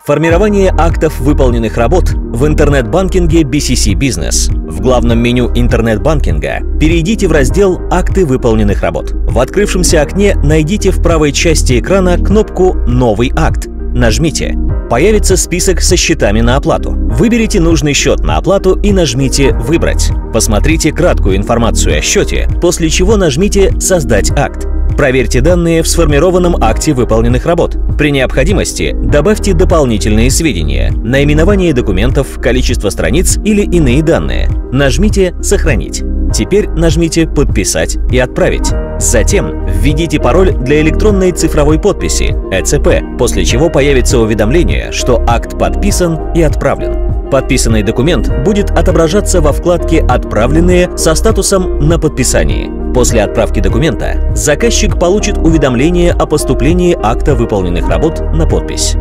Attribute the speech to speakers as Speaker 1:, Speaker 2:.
Speaker 1: Формирование актов выполненных работ в интернет-банкинге BCC Business. В главном меню интернет-банкинга перейдите в раздел «Акты выполненных работ». В открывшемся окне найдите в правой части экрана кнопку «Новый акт». Нажмите. Появится список со счетами на оплату. Выберите нужный счет на оплату и нажмите «Выбрать». Посмотрите краткую информацию о счете, после чего нажмите «Создать акт». Проверьте данные в сформированном акте выполненных работ. При необходимости добавьте дополнительные сведения, наименование документов, количество страниц или иные данные. Нажмите «Сохранить». Теперь нажмите «Подписать» и «Отправить». Затем введите пароль для электронной цифровой подписи ЭЦП, после чего появится уведомление, что акт подписан и отправлен. Подписанный документ будет отображаться во вкладке «Отправленные» со статусом «На подписании». После отправки документа заказчик получит уведомление о поступлении акта выполненных работ на подпись.